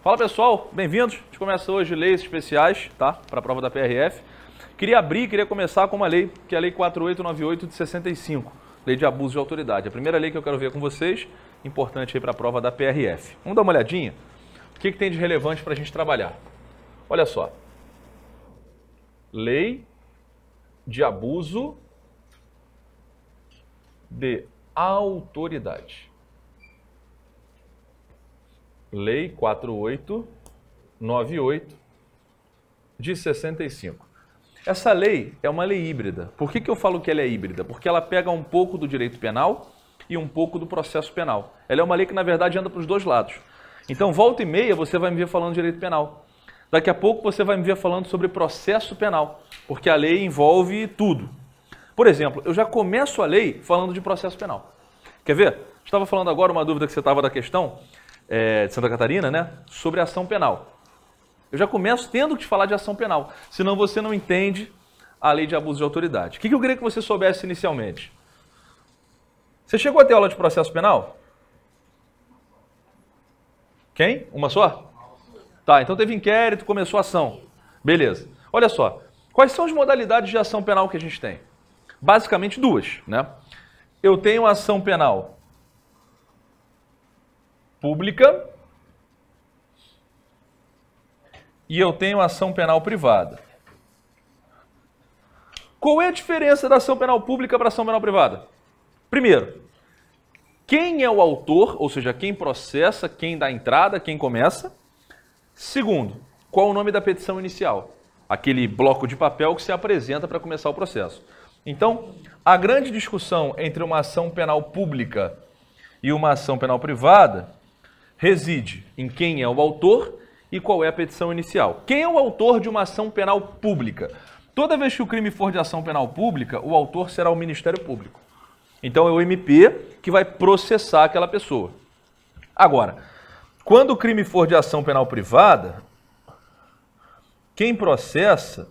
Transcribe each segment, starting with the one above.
Fala pessoal, bem-vindos. A gente começa hoje leis especiais, tá? Para a prova da PRF. Queria começar com uma lei, que é a Lei 4898 de 65, Lei de Abuso de Autoridade. A primeira lei que eu quero ver com vocês, importante aí para a prova da PRF. Vamos dar uma olhadinha? O que tem de relevante para a gente trabalhar? Olha só. Lei de Abuso de Autoridade. Lei 4898 de 65. Essa lei é uma lei híbrida. Por que eu falo que ela é híbrida? Porque ela pega um pouco do direito penal e um pouco do processo penal. Ela é uma lei que, na verdade, anda para os dois lados. Então, volta e meia, você vai me ver falando de direito penal. Daqui a pouco, você vai me ver falando sobre processo penal, porque a lei envolve tudo. Por exemplo, eu já começo a lei falando de processo penal. Quer ver? Estava falando agora uma dúvida que você estava da questão de Santa Catarina, né? Sobre ação penal. Eu já começo tendo que te falar de ação penal, senão você não entende a lei de abuso de autoridade. O que eu queria que você soubesse inicialmente? Você chegou a ter aula de processo penal? Quem? Uma só? Tá, então teve inquérito, começou a ação. Beleza. Olha só, quais são as modalidades de ação penal que a gente tem? Basicamente duas, né? Eu tenho ação penal pública e eu tenho ação penal privada. Qual é a diferença da ação penal pública para a ação penal privada? Primeiro, quem é o autor, ou seja, quem processa, quem dá entrada, quem começa. Segundo, qual o nome da petição inicial? Aquele bloco de papel que se apresenta para começar o processo. Então, a grande discussão entre uma ação penal pública e uma ação penal privada reside em quem é o autor e qual é a petição inicial. Quem é o autor de uma ação penal pública? Toda vez que o crime for de ação penal pública, o autor será o Ministério Público. Então é o MP que vai processar aquela pessoa. Agora, quando o crime for de ação penal privada, quem processa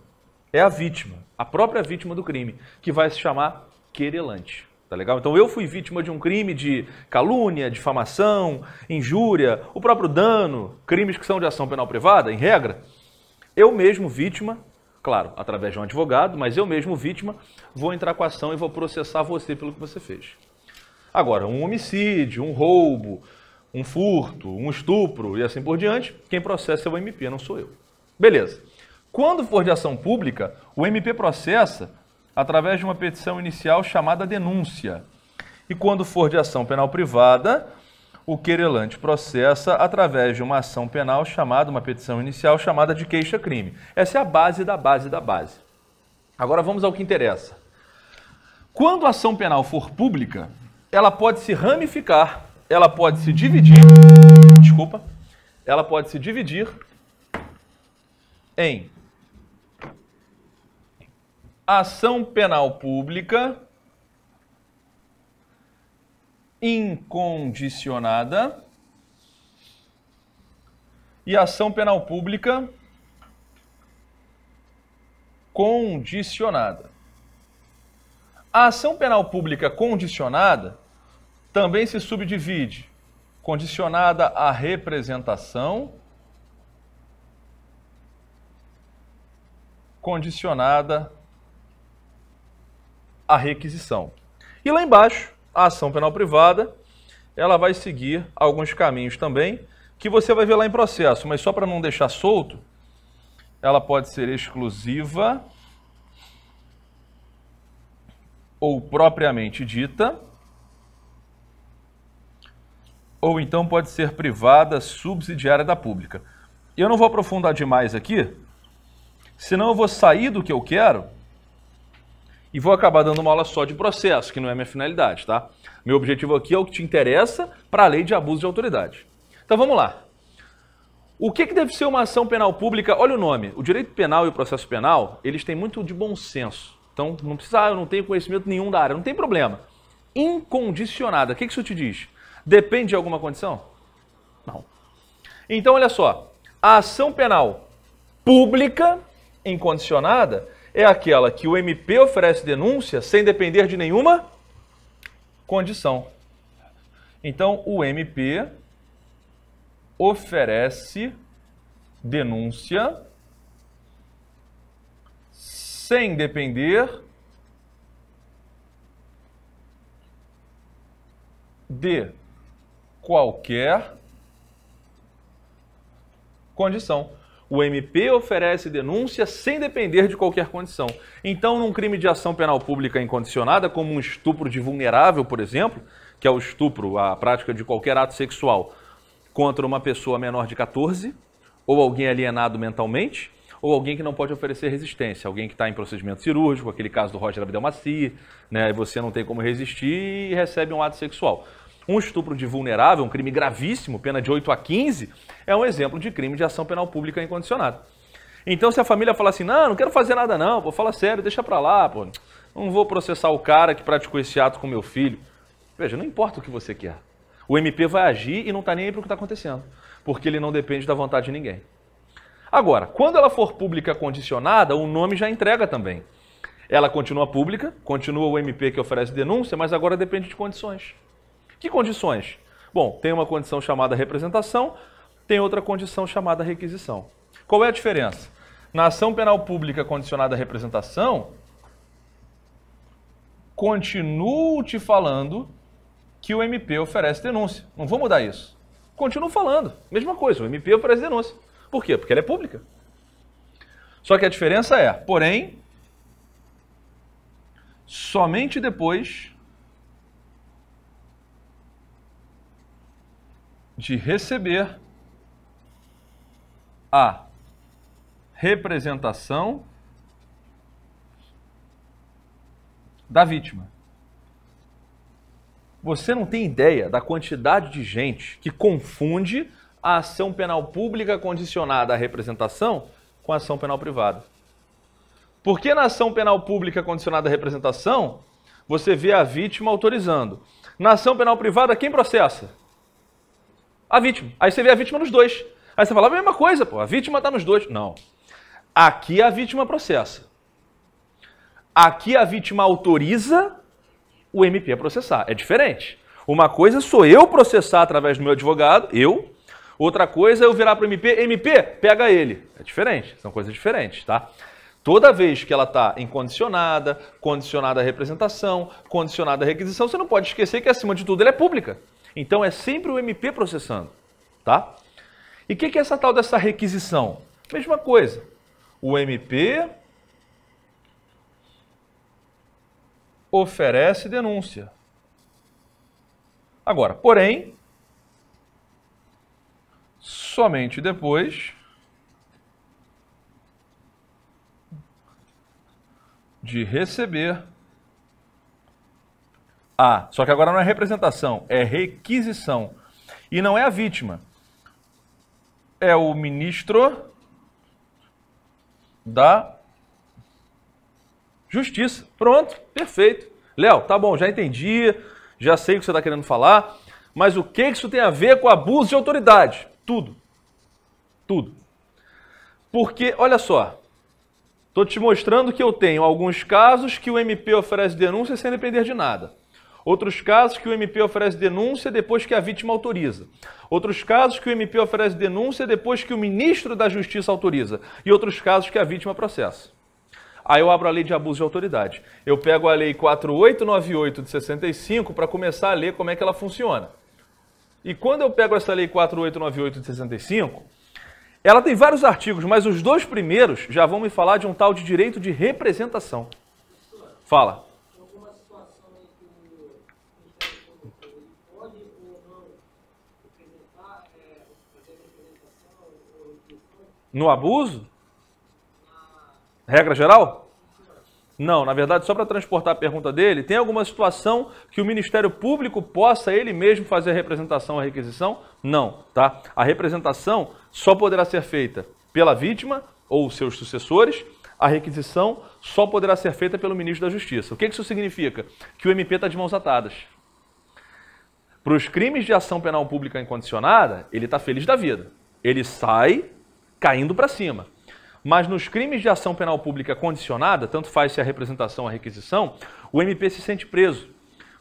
é a vítima, a própria vítima do crime, que vai se chamar querelante. Tá legal? Então eu fui vítima de um crime de calúnia, difamação, injúria, o próprio dano, crimes que são de ação penal privada, em regra. Eu mesmo, vítima, claro, através de um advogado, mas eu mesmo, vítima, vou entrar com a ação e vou processar você pelo que você fez. Agora, um homicídio, um roubo, um furto, um estupro e assim por diante, quem processa é o MP, não sou eu. Beleza. Quando for de ação pública, o MP processa através de uma petição inicial chamada denúncia. E quando for de ação penal privada, o querelante processa através de uma ação penal chamada, uma petição inicial chamada de queixa-crime. Essa é a base da base da base. Agora vamos ao que interessa. Quando a ação penal for pública, ela pode se ramificar, ela pode se dividir, ela pode se dividir em ação penal pública incondicionada e ação penal pública condicionada. A ação penal pública condicionada também se subdivide condicionada à representação, condicionada a requisição. E lá embaixo, a ação penal privada, ela vai seguir alguns caminhos também, que você vai ver lá em processo, mas só para não deixar solto, ela pode ser exclusiva ou propriamente dita, ou então pode ser privada subsidiária da pública. Eu não vou aprofundar demais aqui, senão eu vou sair do que eu quero e vou acabar dando uma aula só de processo, que não é minha finalidade, tá? Meu objetivo aqui é o que te interessa para a lei de abuso de autoridade. Então vamos lá. O que deve ser uma ação penal pública? Olha o nome. O direito penal e o processo penal, eles têm muito de bom senso. Então não precisa, eu não tenho conhecimento nenhum da área, não tem problema. Incondicionada, o que isso te diz? Depende de alguma condição? Não. Então olha só, a ação penal pública incondicionada é aquela que o MP oferece denúncia sem depender de nenhuma condição. Então, o MP oferece denúncia sem depender de qualquer condição. O MP oferece denúncia sem depender de qualquer condição. Então, num crime de ação penal pública incondicionada, como um estupro de vulnerável, por exemplo, que é o estupro, a prática de qualquer ato sexual contra uma pessoa menor de 14, ou alguém alienado mentalmente, ou alguém que não pode oferecer resistência, alguém que está em procedimento cirúrgico, aquele caso do Roger Abdelmaci, né, e você não tem como resistir e recebe um ato sexual. Um estupro de vulnerável, um crime gravíssimo, pena de 8 a 15, é um exemplo de crime de ação penal pública incondicionada. Então, se a família falar assim, não quero fazer nada não, pô, fala sério, deixa pra lá, pô, não vou processar o cara que praticou esse ato com meu filho. Veja, não importa o que você quer. O MP vai agir e não está nem aí para o que está acontecendo, porque ele não depende da vontade de ninguém. Agora, quando ela for pública condicionada, o nome já entrega também. Ela continua pública, continua o MP que oferece denúncia, mas agora depende de condições. Que condições? Bom, tem uma condição chamada representação, tem outra condição chamada requisição. Qual é a diferença? Na ação penal pública condicionada à representação, continuo te falando que o MP oferece denúncia. Não vou mudar isso. Continuo falando. Mesma coisa, o MP oferece denúncia. Por quê? Porque ela é pública. Só que a diferença é, porém, somente depois de receber a representação da vítima. Você não tem ideia da quantidade de gente que confunde a ação penal pública condicionada à representação com a ação penal privada. Porque na ação penal pública condicionada à representação, você vê a vítima autorizando. Na ação penal privada, quem processa? A vítima. Aí você vê a vítima nos dois. Aí você fala, a mesma coisa, pô, a vítima está nos dois. Não. Aqui a vítima processa. Aqui a vítima autoriza o MP a processar. É diferente. Uma coisa sou eu processar através do meu advogado, eu. Outra coisa é eu virar para o MP, MP, pega ele. É diferente, são coisas diferentes, tá? Toda vez que ela está incondicionada, condicionada à representação, condicionada à requisição, você não pode esquecer que, acima de tudo, ela é pública. Então, é sempre o MP processando, tá? E o que é essa tal dessa requisição? Mesma coisa. O MP oferece denúncia. Agora, porém, somente depois de receber só que agora não é representação, é requisição. E não é a vítima. É o ministro da Justiça. Pronto, perfeito. Léo, tá bom, já entendi, já sei o que você está querendo falar, mas o que isso tem a ver com abuso de autoridade? Tudo. Tudo. Porque, olha só, estou te mostrando que eu tenho alguns casos que o MP oferece denúncia sem depender de nada. Outros casos que o MP oferece denúncia depois que a vítima autoriza. Outros casos que o MP oferece denúncia depois que o ministro da Justiça autoriza. E outros casos que a vítima processa. Aí eu abro a lei de abuso de autoridade. Eu pego a lei 4898 de 65 para começar a ler como é que ela funciona. E quando eu pego essa lei 4898 de 65, ela tem vários artigos, mas os dois primeiros já vão me falar de um tal de direito de representação. Fala. No abuso? Regra geral? Não, na verdade, só para transportar a pergunta dele, tem alguma situação que o Ministério Público possa ele mesmo fazer a representação ou a requisição? Não, tá? A representação só poderá ser feita pela vítima ou seus sucessores, a requisição só poderá ser feita pelo Ministro da Justiça. O que isso significa? Que o MP está de mãos atadas. Para os crimes de ação penal pública incondicionada, ele está feliz da vida. Ele sai caindo para cima. Mas nos crimes de ação penal pública condicionada, tanto faz se a representação ou a requisição, o MP se sente preso,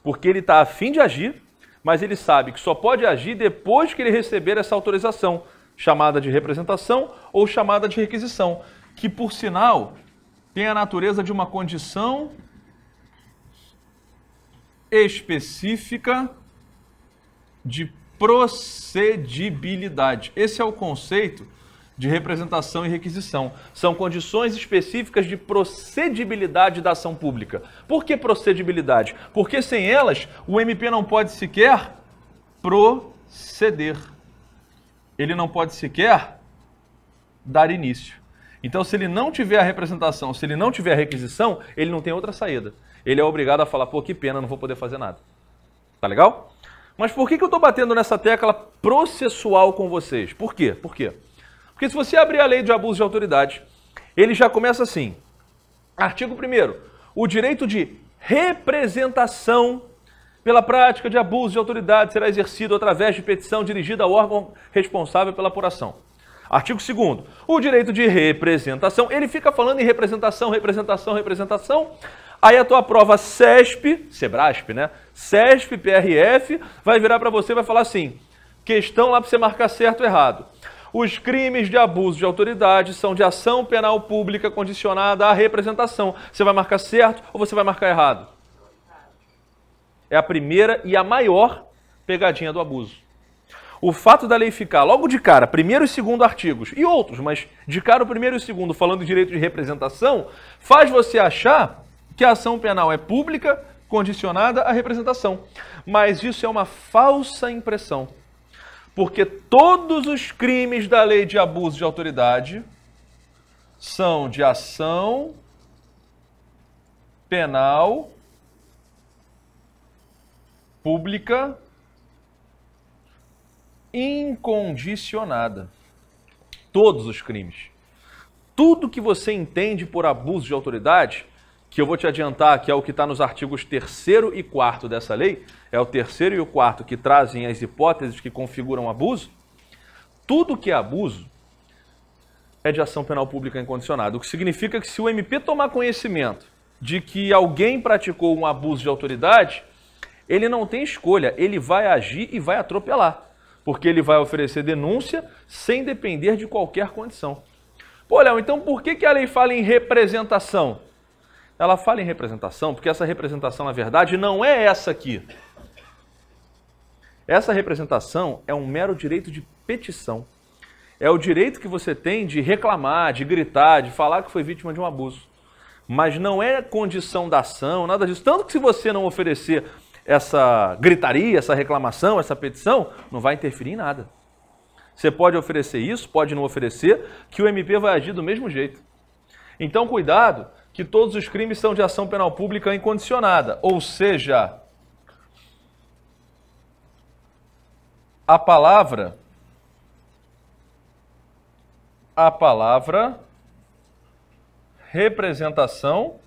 porque ele está a fim de agir, mas ele sabe que só pode agir depois que ele receber essa autorização, chamada de representação ou chamada de requisição, que, por sinal, tem a natureza de uma condição específica de procedibilidade. Esse é o conceito de representação e requisição. São condições específicas de procedibilidade da ação pública. Por que procedibilidade? Porque sem elas, o MP não pode sequer proceder. Ele não pode sequer dar início. Então, se ele não tiver a representação, se ele não tiver a requisição, ele não tem outra saída. Ele é obrigado a falar, pô, que pena, não vou poder fazer nada. Tá legal? Mas por que eu estou batendo nessa tecla processual com vocês? Por quê? Por quê? Porque se você abrir a lei de abuso de autoridade, ele já começa assim. Artigo 1º. O direito de representação pela prática de abuso de autoridade será exercido através de petição dirigida ao órgão responsável pela apuração. Artigo 2º. O direito de representação, ele fica falando em representação, representação, representação. Aí a tua prova CESP, Sebrasp, né? CESP, PRF, vai virar para você e vai falar assim, questão lá para você marcar certo ou errado. Os crimes de abuso de autoridade são de ação penal pública condicionada à representação. Você vai marcar certo ou você vai marcar errado? É a primeira e a maior pegadinha do abuso. O fato da lei ficar logo de cara, primeiro e segundo artigos, e outros, mas de cara o primeiro e o segundo, falando de direito de representação, faz você achar que a ação penal é pública, condicionada à representação. Mas isso é uma falsa impressão. Porque todos os crimes da lei de abuso de autoridade são de ação penal pública incondicionada. Todos os crimes. Tudo que você entende por abuso de autoridade, que eu vou te adiantar que é o que está nos artigos 3º e 4º dessa lei, é o 3º e o 4º que trazem as hipóteses que configuram abuso, tudo que é abuso é de ação penal pública incondicionada, o que significa que se o MP tomar conhecimento de que alguém praticou um abuso de autoridade, ele não tem escolha, ele vai agir e vai atropelar, porque ele vai oferecer denúncia sem depender de qualquer condição. Pô, Léo, então por que a lei fala em representação? Ela fala em representação porque essa representação, na verdade, não é essa aqui. Essa representação é um mero direito de petição. É o direito que você tem de reclamar, de gritar, de falar que foi vítima de um abuso. Mas não é condição da ação, nada disso. Tanto que se você não oferecer essa gritaria, essa reclamação, essa petição, não vai interferir em nada. Você pode oferecer isso, pode não oferecer, que o MP vai agir do mesmo jeito. Então, cuidado, que todos os crimes são de ação penal pública incondicionada, ou seja, a palavra representação,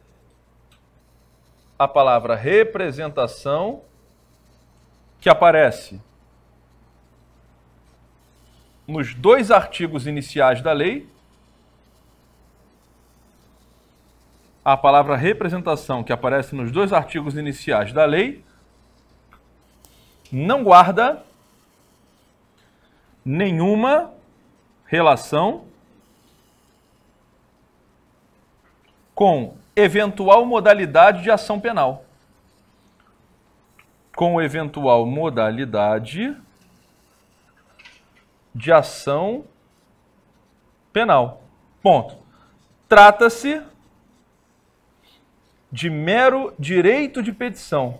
que aparece nos 2 artigos iniciais da lei, a palavra representação que aparece nos 2 artigos iniciais da lei não guarda nenhuma relação com eventual modalidade de ação penal. Com eventual modalidade de ação penal. Ponto. Trata-se de mero direito de petição.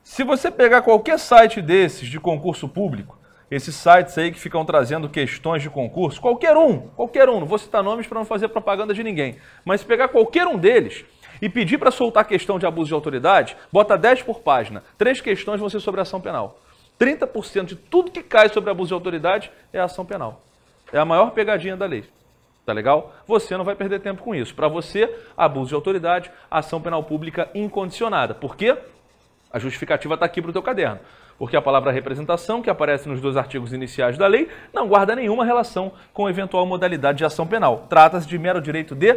Se você pegar qualquer site desses de concurso público, esses sites aí que ficam trazendo questões de concurso, qualquer um, não vou citar nomes para não fazer propaganda de ninguém, mas se pegar qualquer um deles e pedir para soltar questão de abuso de autoridade, bota 10 por página, 3 questões vão ser sobre ação penal. 30% de tudo que cai sobre abuso de autoridade é ação penal. É a maior pegadinha da lei. Tá legal? Você não vai perder tempo com isso. Para você, abuso de autoridade, ação penal pública incondicionada. Por quê? A justificativa está aqui para o teu caderno. Porque a palavra representação, que aparece nos 2 artigos iniciais da lei, não guarda nenhuma relação com eventual modalidade de ação penal. Trata-se de mero direito de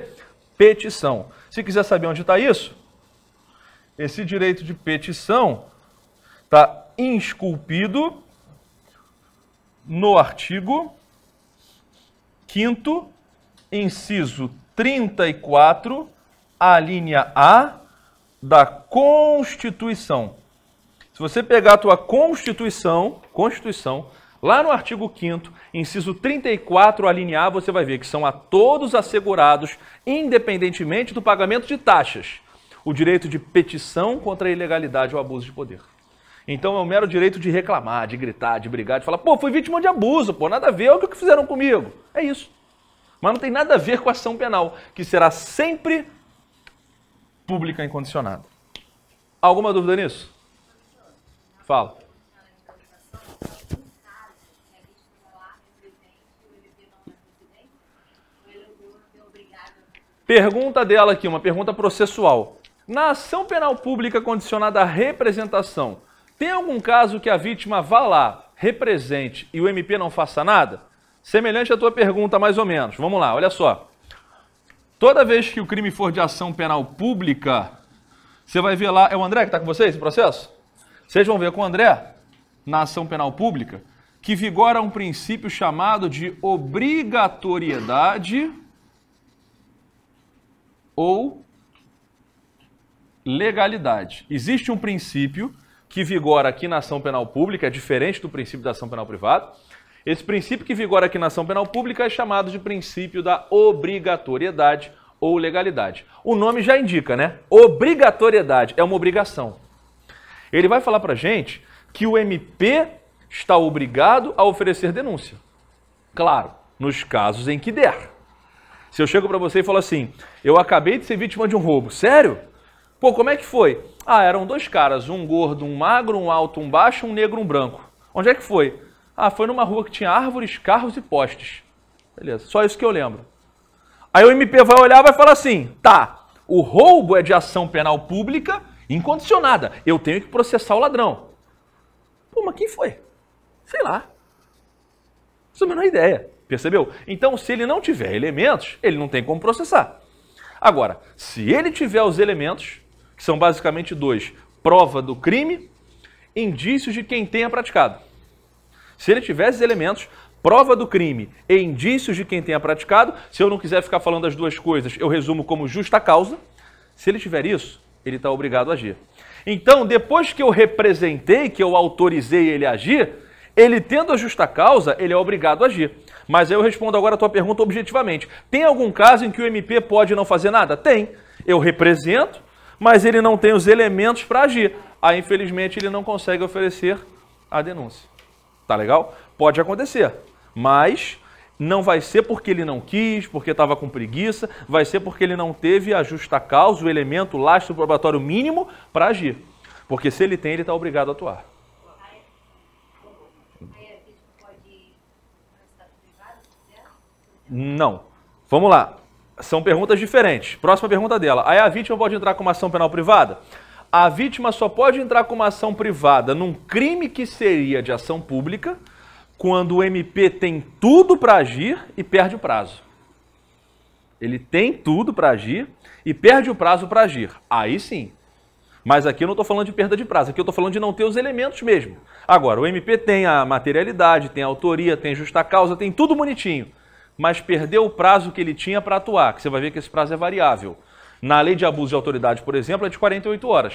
petição. Se quiser saber onde está isso, esse direito de petição Está esculpido no artigo 5º, inciso 34, a linha A da Constituição. Se você pegar a tua Constituição, lá no artigo 5º, inciso 34, a linha A, você vai ver que são a todos assegurados, independentemente do pagamento de taxas, o direito de petição contra a ilegalidade ou abuso de poder. Então é o mero direito de reclamar, de gritar, de brigar, de falar, pô, fui vítima de abuso, pô, nada a ver, olha o que fizeram comigo. É isso. Mas não tem nada a ver com a ação penal, que será sempre pública incondicionada. Alguma dúvida nisso? Fala. Pergunta dela aqui, uma pergunta processual. Na ação penal pública condicionada à representação, tem algum caso que a vítima vá lá, represente e o MP não faça nada? Semelhante à tua pergunta, mais ou menos. Vamos lá, olha só. Toda vez que o crime for de ação penal pública, você vai ver lá... É o André que está com vocês esse processo? Vocês vão ver com o André, na ação penal pública, que vigora um princípio chamado de obrigatoriedade ou legalidade. Existe um princípio que vigora aqui na ação penal pública, é diferente do princípio da ação penal privada. Esse princípio que vigora aqui na ação penal pública é chamado de princípio da obrigatoriedade ou legalidade. O nome já indica, né? Obrigatoriedade é uma obrigação. Ele vai falar pra gente que o MP está obrigado a oferecer denúncia. Claro, nos casos em que der. Se eu chego para você e falo assim, eu acabei de ser vítima de um roubo. Sério? Pô, como é que foi? Ah, eram dois caras, um gordo, um magro, um alto, um baixo, um negro, um branco. Onde é que foi? Ah, foi numa rua que tinha árvores, carros e postes. Beleza, só isso que eu lembro. Aí o MP vai olhar e vai falar assim, tá, o roubo é de ação penal pública incondicionada, eu tenho que processar o ladrão. Pô, mas quem foi? Sei lá. Não tenho a menor ideia, percebeu? Então, se ele não tiver elementos, ele não tem como processar. Agora, se ele tiver os elementos, que são basicamente dois, prova do crime, indícios de quem tenha praticado. Se ele tiver esses elementos, prova do crime e indícios de quem tenha praticado, se eu não quiser ficar falando as duas coisas, eu resumo como justa causa. Se ele tiver isso, ele está obrigado a agir. Então, depois que eu representei, que eu autorizei ele a agir, ele tendo a justa causa, ele é obrigado a agir. Mas aí eu respondo agora a tua pergunta objetivamente. Tem algum caso em que o MP pode não fazer nada? Tem. Eu represento, mas ele não tem os elementos para agir. Aí, infelizmente, ele não consegue oferecer a denúncia. Tá legal? Pode acontecer, mas não vai ser porque ele não quis, porque estava com preguiça, vai ser porque ele não teve a justa causa, o elemento, o lastro probatório mínimo para agir. Porque se ele tem, ele está obrigado a atuar. Não. Vamos lá. São perguntas diferentes. Próxima pergunta dela. Aí a vítima pode entrar com uma ação penal privada? A vítima só pode entrar com uma ação privada num crime que seria de ação pública quando o MP tem tudo para agir e perde o prazo. Ele tem tudo para agir e perde o prazo para agir. Aí sim. Mas aqui eu não estou falando de perda de prazo, aqui eu estou falando de não ter os elementos mesmo. Agora, o MP tem a materialidade, tem a autoria, tem justa causa, tem tudo bonitinho. Mas perdeu o prazo que ele tinha para atuar, que você vai ver que esse prazo é variável. Na lei de abuso de autoridade, por exemplo, é de 48 horas.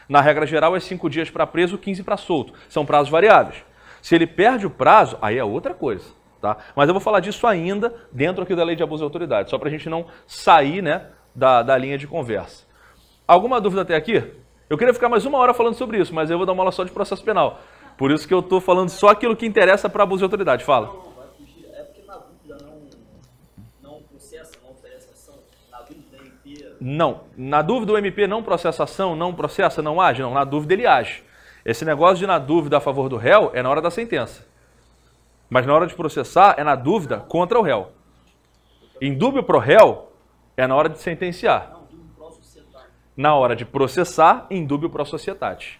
Na regra geral, é 5 dias para preso, 15 para solto. São prazos variáveis. Se ele perde o prazo, aí é outra coisa. Tá? Mas eu vou falar disso ainda dentro aqui da lei de abuso de autoridade, só para a gente não sair, né, da linha de conversa. Alguma dúvida até aqui? Eu queria ficar mais 1 hora falando sobre isso, mas eu vou dar uma aula só de processo penal. Por isso que eu estou falando só aquilo que interessa para abuso de autoridade. Fala. Não. Na dúvida o MP não processa ação, não processa, não age? Não. Na dúvida ele age. Esse negócio de na dúvida a favor do réu é na hora da sentença. Mas na hora de processar é na dúvida contra o réu. Em dúbio pro réu é na hora de sentenciar. Na hora de processar, em dúbio pro societate.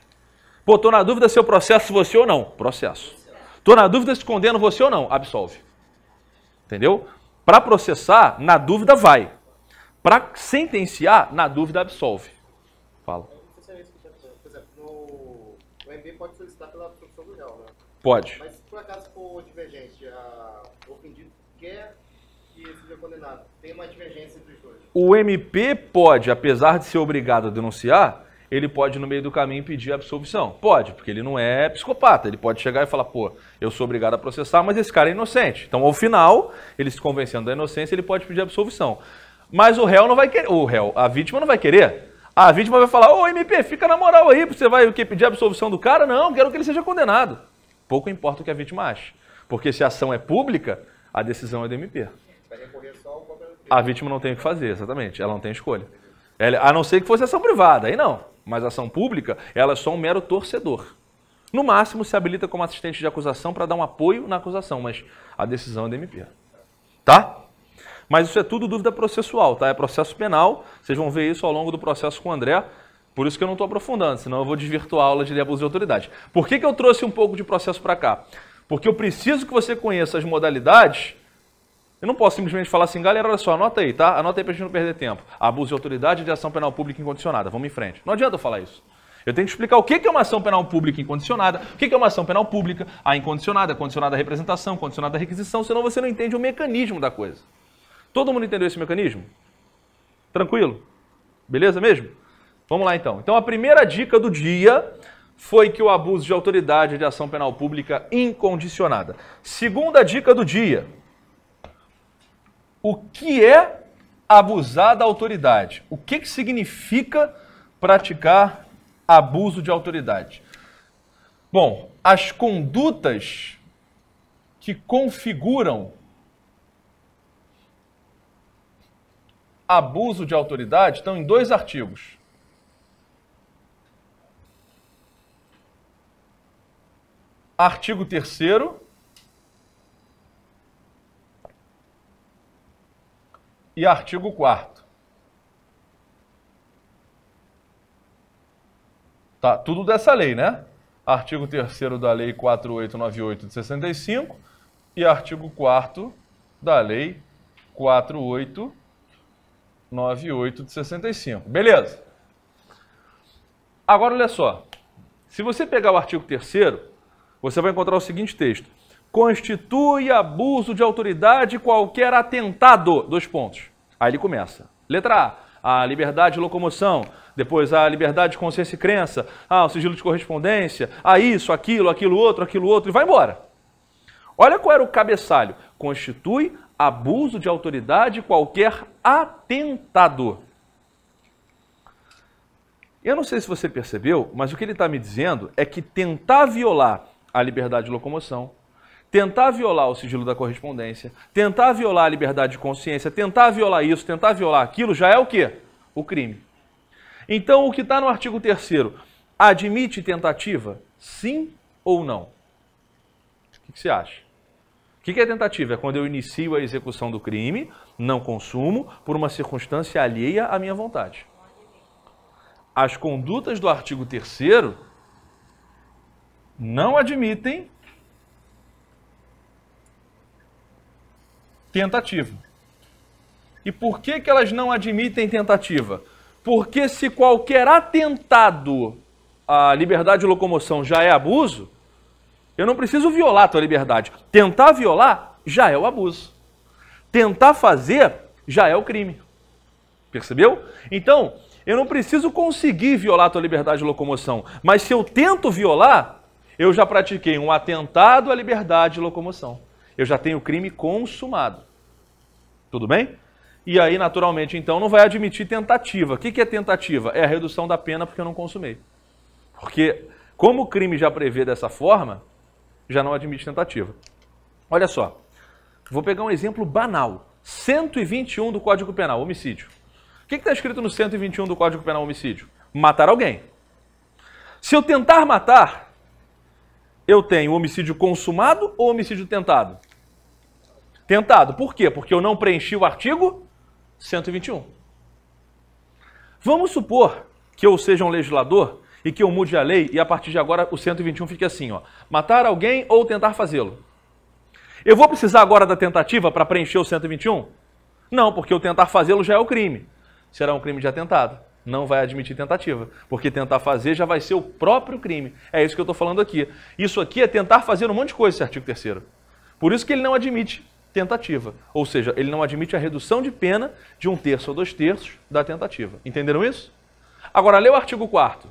Pô, tô na dúvida se eu processo você ou não. Processo. Tô na dúvida se condeno você ou não. Absolve. Entendeu? Para processar, na dúvida vai. Para sentenciar, na dúvida absolve. Fala. Por exemplo, o MP pode solicitar pela absolvição do réu, né? Pode. Mas se por acaso for divergente, o ofendido quer que seja condenado, tem uma divergência entre os dois? O MP pode, apesar de ser obrigado a denunciar, ele pode, no meio do caminho, pedir a absolvição. Pode, porque ele não é psicopata. Ele pode chegar e falar, pô, eu sou obrigado a processar, mas esse cara é inocente. Então, ao final, ele se convencendo da inocência, ele pode pedir a absolvição. Mas o réu não vai querer. A vítima não vai querer. A vítima vai falar, ô MP, fica na moral aí, você vai o quê, pedir a absolvição do cara? Não, quero que ele seja condenado. Pouco importa o que a vítima ache. Porque se a ação é pública, a decisão é do MP. Vai recorrer só ao próprio MP. A vítima não tem o que fazer, exatamente. Ela não tem escolha. A não ser que fosse ação privada, aí não. Mas a ação pública, ela é só um mero torcedor. No máximo, se habilita como assistente de acusação para dar um apoio na acusação, mas a decisão é do MP. Tá? Mas isso é tudo dúvida processual, tá? É processo penal, vocês vão ver isso ao longo do processo com o André, por isso que eu não estou aprofundando, senão eu vou desvirtuar a aula de abuso de autoridade. Por que eu trouxe um pouco de processo para cá? Porque eu preciso que você conheça as modalidades. Eu não posso simplesmente falar assim, galera, olha só, anota aí, tá? Anota aí pra gente não perder tempo. Abuso de autoridade de ação penal pública incondicionada. Vamos em frente. Não adianta eu falar isso. Eu tenho que explicar o que é uma ação penal pública incondicionada, o que é uma ação penal pública, a incondicionada, condicionada à representação, condicionada à requisição, senão você não entende o mecanismo da coisa. Todo mundo entendeu esse mecanismo? Tranquilo? Beleza mesmo? Vamos lá então. Então a primeira dica do dia foi que o abuso de autoridade de ação penal pública incondicionada. Segunda dica do dia. O que é abusar da autoridade? O que significa praticar abuso de autoridade? Bom, as condutas que configuram abuso de autoridade estão em 2 artigos. Artigo 3º e artigo 4º. Tá, tudo dessa lei, né? Artigo 3º da Lei 4898 de 65 e artigo 4º da Lei 4898 de 65. Beleza? Agora, olha só. Se você pegar o artigo 3º, você vai encontrar o seguinte texto. Constitui abuso de autoridade qualquer atentado. 2 pontos. Aí ele começa. Letra A liberdade de locomoção. Depois a liberdade de consciência e crença. O sigilo de correspondência. Isso, aquilo outro, e vai embora. Olha qual era o cabeçalho. Constitui abuso de autoridade qualquer atentado. Eu não sei se você percebeu, mas o que ele está me dizendo é que tentar violar a liberdade de locomoção, tentar violar o sigilo da correspondência, tentar violar a liberdade de consciência, tentar violar isso, tentar violar aquilo, já é o quê? O crime. Então, o que está no artigo 3º, admite tentativa? Sim ou não? O que você acha? O que é tentativa? É quando eu inicio a execução do crime, não consumo, por uma circunstância alheia à minha vontade. As condutas do artigo 3º não admitem tentativa. E por que elas não admitem tentativa? Porque se qualquer atentado à liberdade de locomoção já é abuso, eu não preciso violar a tua liberdade. Tentar violar já é o abuso. Tentar fazer já é o crime. Percebeu? Então, eu não preciso conseguir violar a tua liberdade de locomoção, mas se eu tento violar, eu já pratiquei um atentado à liberdade de locomoção. Eu já tenho o crime consumado. Tudo bem? E aí, naturalmente, então, não vai admitir tentativa. O que é tentativa? É a redução da pena porque eu não consumei. Porque, como o crime já prevê dessa forma, já não admite tentativa. Olha só, vou pegar um exemplo banal. 121 do Código Penal, homicídio. O que está escrito no 121 do Código Penal, homicídio? Matar alguém. Se eu tentar matar, eu tenho homicídio consumado ou homicídio tentado? Tentado. Por quê? Porque eu não preenchi o artigo 121. Vamos supor que eu seja um legislador e que eu mude a lei e a partir de agora o 121 fique assim, ó, matar alguém ou tentar fazê-lo. Eu vou precisar agora da tentativa para preencher o 121? Não, porque o tentar fazê-lo já é o crime. Será um crime de atentado. Não vai admitir tentativa, porque tentar fazer já vai ser o próprio crime. É isso que eu estou falando aqui. Isso aqui é tentar fazer um monte de coisa, esse artigo 3º. Por isso que ele não admite tentativa. Ou seja, ele não admite a redução de pena de 1/3 ou 2/3 da tentativa. Entenderam isso? Agora, lê o artigo 4º.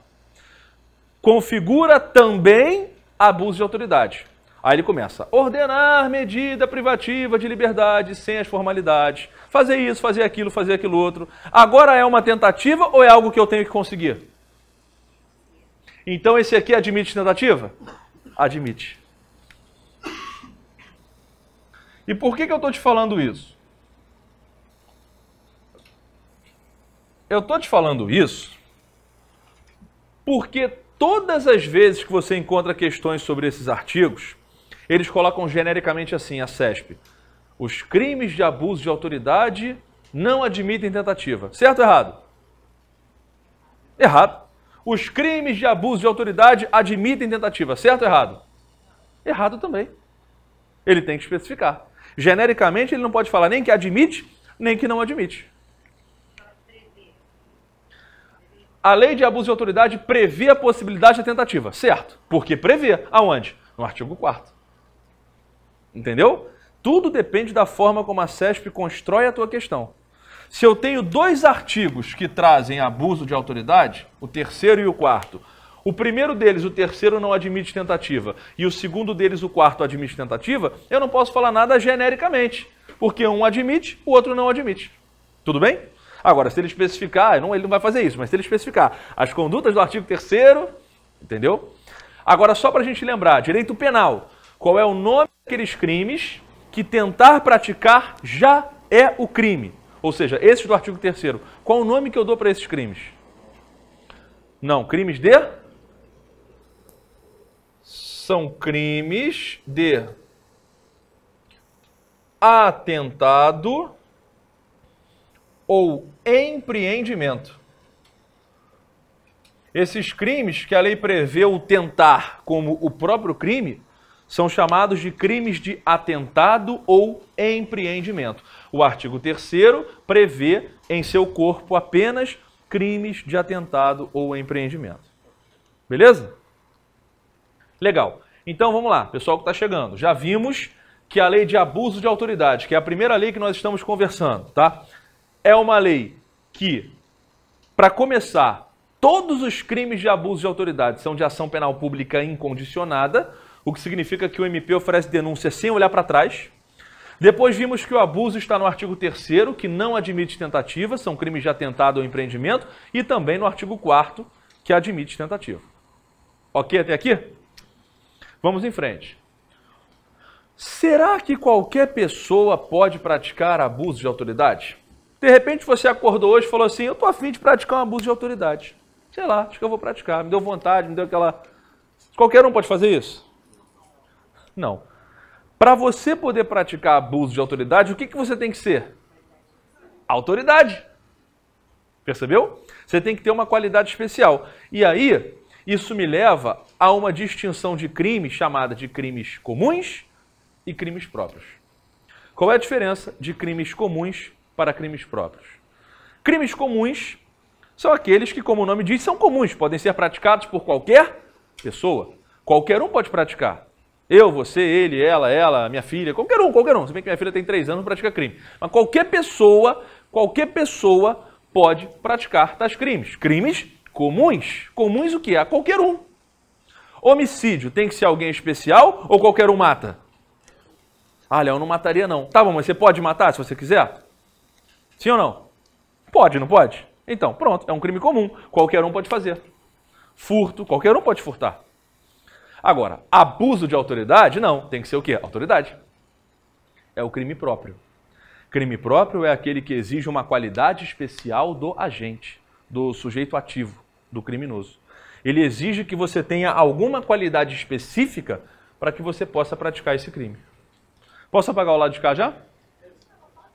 Configura também abuso de autoridade. Aí ele começa, ordenar medida privativa de liberdade sem as formalidades, fazer isso, fazer aquilo outro. Agora é uma tentativa ou é algo que eu tenho que conseguir? Então esse aqui admite tentativa? Admite. E por que eu estou te falando isso? Eu estou te falando isso porque todas as vezes que você encontra questões sobre esses artigos, eles colocam genericamente assim, a CESP. Os crimes de abuso de autoridade não admitem tentativa. Certo ou errado? Errado. Os crimes de abuso de autoridade admitem tentativa. Certo ou errado? Errado também. Ele tem que especificar. Genericamente, ele não pode falar nem que admite, nem que não admite. A lei de abuso de autoridade prevê a possibilidade de tentativa. Certo. Porque prevê. Aonde? No artigo 4º. Entendeu? Tudo depende da forma como a CESP constrói a tua questão. Se eu tenho 2 artigos que trazem abuso de autoridade, o 3º e o 4º, o primeiro deles, o 3º, não admite tentativa, e o segundo deles, o 4º, admite tentativa, eu não posso falar nada genericamente, porque um admite, o outro não admite. Tudo bem? Agora, se ele especificar, ele não vai fazer isso, mas se ele especificar as condutas do artigo 3º, entendeu? Agora, só para a gente lembrar, direito penal. Qual é o nome daqueles crimes que tentar praticar já é o crime? Ou seja, esses do artigo 3º. Qual o nome que eu dou para esses crimes? Não, crimes de... São crimes de atentado ou empreendimento. Esses crimes que a lei prevê o tentar como o próprio crime são chamados de crimes de atentado ou empreendimento. O artigo 3º prevê em seu corpo apenas crimes de atentado ou empreendimento. Beleza? Legal. Então vamos lá, pessoal que está chegando. Já vimos que a lei de abuso de autoridade, que é a primeira lei que nós estamos conversando, tá? É uma lei que, para começar, todos os crimes de abuso de autoridade são de ação penal pública incondicionada, o que significa que o MP oferece denúncia sem olhar para trás. Depois vimos que o abuso está no artigo 3º, que não admite tentativa, são crimes de atentado ou empreendimento, e também no artigo 4º, que admite tentativa. Ok até aqui? Vamos em frente. Será que qualquer pessoa pode praticar abuso de autoridade? De repente você acordou hoje e falou assim, eu estou a fim de praticar um abuso de autoridade. Sei lá, acho que eu vou praticar, me deu vontade, me deu aquela... Qualquer um pode fazer isso? Não. Para você poder praticar abuso de autoridade, o que você tem que ser? Autoridade. Percebeu? Você tem que ter uma qualidade especial. E aí, isso me leva a uma distinção de crimes chamada de crimes comuns e crimes próprios. Qual é a diferença de crimes comuns para crimes próprios? Crimes comuns são aqueles que, como o nome diz, são comuns, podem ser praticados por qualquer pessoa. Qualquer um pode praticar. Eu, você, ele, ela, minha filha, qualquer um. Se bem que minha filha tem 3 anos, não pratica crime. Mas qualquer pessoa pode praticar tais crimes. Crimes comuns. Comuns o quê? A qualquer um. Homicídio tem que ser alguém especial ou qualquer um mata? Ah, Léo, eu não mataria não. Tá bom, mas você pode matar se você quiser? Sim ou não? Pode, não pode? Então, pronto, é um crime comum. Qualquer um pode fazer. Furto, qualquer um pode furtar. Agora, abuso de autoridade, não. Tem que ser o quê? Autoridade. É o crime próprio. Crime próprio é aquele que exige uma qualidade especial do agente, do sujeito ativo, do criminoso. Ele exige que você tenha alguma qualidade específica para que você possa praticar esse crime. Posso apagar o lado de cá já?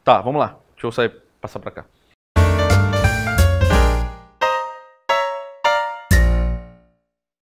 Tá, vamos lá. Deixa eu sair, passar para cá.